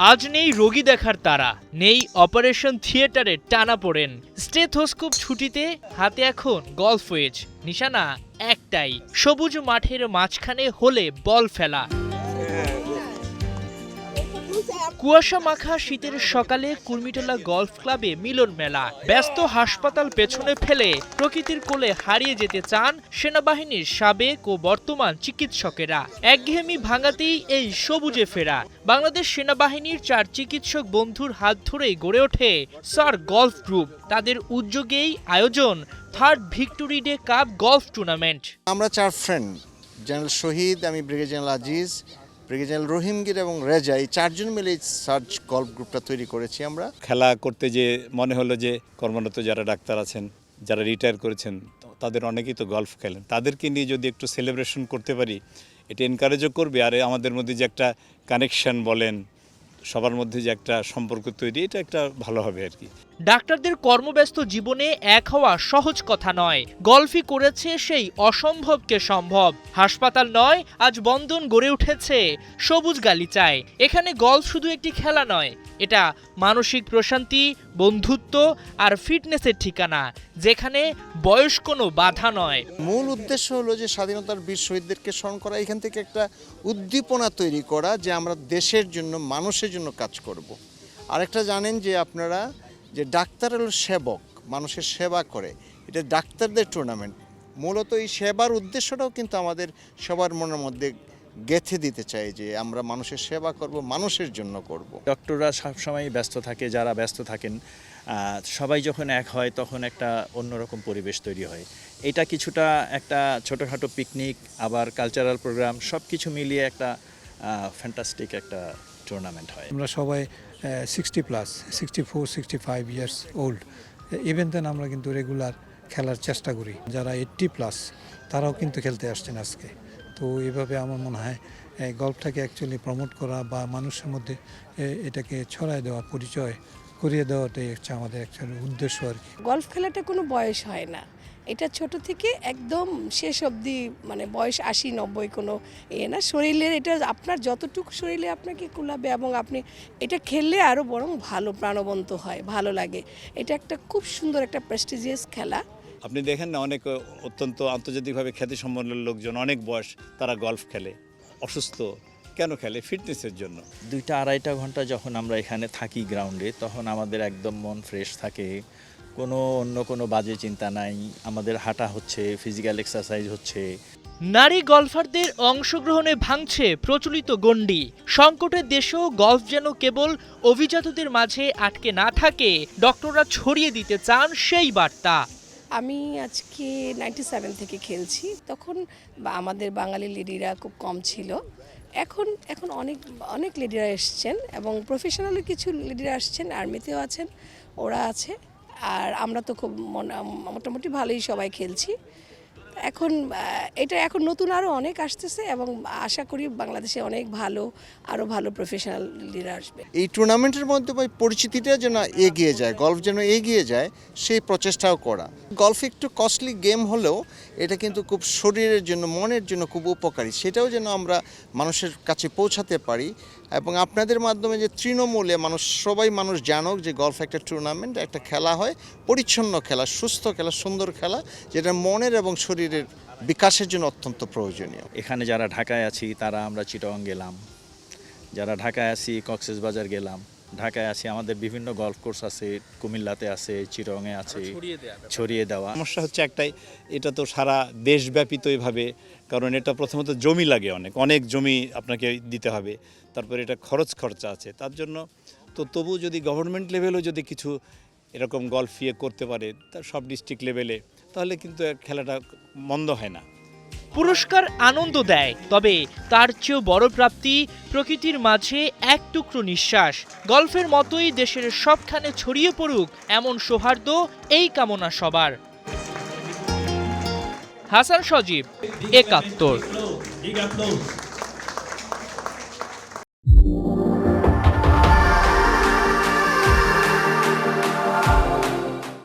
আজ নেই রোগী দেখার তাড়া, নেই অপারেশন থিয়েটারে টানাপোড়েন। স্টেথোস্কোপ ছুটিতে, হাতে এখন গলফ ওয়েজ। নিশানা একটাই, সবুজ মাঠের মাঝখানে হলে বল ফেলা। কুয়াশা মাখা শীতের সকালে কুর্মিটোলা গলফ ক্লাবে মিলন মেলা। ব্যস্ত হাসপাতাল পেছনে ফেলে প্রকৃতির কোলে হারিয়ে যেতে চান সেনাবাহিনীর সাবেক ও বর্তমান চিকিৎসকেরা। একঘেয়েমি ভাঙাতেই এই সবুজে ফেরা। বাংলাদেশ সেনাবাহিনীর 4 চিকিৎসক বন্ধুর হাত ধরেই গড়ে ওঠে স্যার গলফ গ্রুপ। তাদের উদ্যোগেই আয়োজন 3rd victory day cup golf tournament. আমরা 4 ফ্রেন্ড, জেনারেল শহীদ, আমি ব্রিগেডিয়ার জেনারেল আজিজ, ব্রিগেডিয়ার রহিমগীর এবং রেজা, এই 4 জন মিলে সার্চ গলফ গ্রুপটা তৈরি করেছি আমরা। খেলা করতে যে মনে হলো যে কর্মরত যারা ডাক্তার আছেন, যারা রিটায়ার করেছেন, তাদের অনেকেই তো গলফ খেলেন, তাদেরকে নিয়ে যদি একটু সেলিব্রেশন করতে পারি, এটা এনকারেজও করবে। আর আমাদের মধ্যে যে একটা কানেকশন বলেন, সবার মধ্যে যে একটা সম্পর্ক তৈরি, এটা একটা ভালো হবে আর কি। ডাক্তারদের কর্মব্যস্ত জীবনে এক হওয়া সহজ কথা নয়। গলফই করেছে সেই অসম্ভবকে সম্ভব। হাসপাতাল নয়, আজ বন্ধন গড়ে উঠেছে সবুজ গালিচায়। এখানে গলফ শুধু একটি খেলা নয়, এটা মানসিক প্রশান্তি, বন্ধুত্ব আর ফিটনেসের ঠিকানা, যেখানে বয়স কোনো বাধা নয়। মূল উদ্দেশ্য হলো যে স্বাধীনতার বীর শহীদদেরকে স্মরণ করা, এখান থেকে একটা উদ্দীপনা তৈরি করা যে আমরা দেশের জন্য, মানুষের জন্য কাজ করব। আরেকটা জানেন যে আপনারা, যে ডাক্তার হলো সেবক, মানুষের সেবা করে, এটা ডাক্তারদের টুর্নামেন্ট। মূলত এই সেবার উদ্দেশ্যটাও কিন্তু আমাদের সবার মনের মধ্যে গেঁথে দিতে চাই যে আমরা মানুষের সেবা করব, মানুষের জন্য করব। ডক্টররা সবসময় ব্যস্ত থাকে, যারা ব্যস্ত থাকেন, সবাই যখন এক হয় তখন একটা অন্যরকম পরিবেশ তৈরি হয়। এটা কিছুটা একটা ছোটোখাটো পিকনিক, আবার কালচারাল প্রোগ্রাম, সব কিছু মিলিয়ে একটা ফ্যান্টাস্টিক একটা টুর্নামেন্ট হয়। আমরা সবাই 60+, 64, 65 ইয়ার্স ওল্ড। ইভেন দেন আমরা কিন্তু রেগুলার খেলার চেষ্টা করি। যারা 80+, তারাও কিন্তু খেলতে আসছেন আজকে। তো এইভাবে আমার মনে হয় গল্ফটাকে অ্যাকচুয়ালি প্রমোট করা বা মানুষের মধ্যে এটাকে ছড়ায় দেওয়া, পরিচয় করিয়ে দেওয়াটাই হচ্ছে আমাদের অ্যাকচুয়ালি উদ্দেশ্য আর কি। গলফ খেলাটা কোনো বয়স হয় না, এটা ছোট থেকে একদম শেষ অবধি, মানে বয়স 80-90 কোনো না। শরীরের এটা আপনার যতটুকু শরীরে আপনাকে কুলাবে, এবং আপনি এটা খেললে আরও বরং ভালো প্রাণবন্ত হয়, ভালো লাগে। এটা একটা খুব সুন্দর একটা প্রেস্টিজিয়াস খেলা। আপনি দেখেন না, অনেক অত্যন্ত আন্তর্জাতিকভাবে খ্যাতিসম্পন্ন লোকজন, অনেক বয়স, তারা গলফ খেলে। অসুস্থ কেন খেলে? ফিটনেসের জন্য। 2-2.5 ঘন্টা যখন আমরা এখানে থাকি গ্রাউন্ডে, তখন আমাদের একদম মন ফ্রেশ থাকে, অন্য কোনো বাজে চিন্তা নাই। আমাদের হাঁটা হচ্ছে, ফিজিক্যাল এক্সারসাইজ হচ্ছে। নারী গলফারদের অংশগ্রহণে ভাঙছে প্রচলিত গণ্ডি। সংকটের দেশেও গলফ যেন কেবল অভিজাতদের মাঝে আটকে না থাকে, ডক্টররা ছড়িয়ে দিতে চান সেই বার্তা। আমি আজকে 97 থেকে খেলছি, তখন আমাদের বাঙালি লেডিরা খুব কম ছিল। এখন অনেক লেডিরা এসছেন, এবং প্রফেশনালি কিছু লেডিরা আসছেন, আর্মিতেও আছেন, ওরা আছে। আর আমরা তো খুব মোটামুটি ভালোই সবাই খেলছি। এখন নতুন আরও অনেক আসতেছে, এবং আশা করি বাংলাদেশে অনেক আরও ভালো প্রফেশনাল লিডার আসবে। এই টুর্নামেন্টের মধ্যে পরিচিতিটা যেন এগিয়ে যায়, গলফ যেন এগিয়ে যায়, সেই প্রচেষ্টাও করা। গলফ একটু কস্টলি গেম হলেও এটা কিন্তু খুব শরীরের জন্য, মনের জন্য খুব উপকারী। সেটাও যেন আমরা মানুষের কাছে পৌঁছাতে পারি, এবং আপনাদের মাধ্যমে যে তৃণমূলে সবাই জানুক যে গলফ একটা টুর্নামেন্ট, একটা খেলা হয়, পরিচ্ছন্ন খেলা, সুস্থ খেলা, সুন্দর খেলা, যেটা মনের এবং শরীরের বিকাশের জন্য অত্যন্ত প্রয়োজনীয়। এখানে যারা ঢাকায় আছি তারা আমরা চিটং গেলাম, যারা ঢাকায় আছি কক্সবাজার গেলাম, ঢাকায় আছি আমাদের বিভিন্ন গলফ কোর্স আছে, কুমিল্লাতে আছে, চিটংয়ে আছে, ছড়িয়ে দেওয়া। সমস্যা হচ্ছে একটাই, এটা তো সারা দেশব্যাপী তো এইভাবে, কারণ এটা প্রথমত জমি লাগে, অনেক জমি আপনাকে দিতে হবে, তারপরে এটা খরচা আছে। তার জন্য তো তবু যদি গভর্নমেন্ট লেভেলেও যদি কিছু এরকম গলফ করতে পারে, তার সব ডিস্ট্রিক্ট লেভেলে, তাহলে কিন্তু খেলাটা মন্দ হয় না। পুরস্কার আনন্দ দেয়, তবে তার চেয়েও বড় প্রাপ্তি প্রকৃতির মাঝে এক টুকরো নিঃশ্বাস। গলফের মতোই দেশের সবখানে ছড়িয়ে পড়ুক এমন সৌহার্দ্য, এই কামনা সবার। হাসান সজীব, ৭১।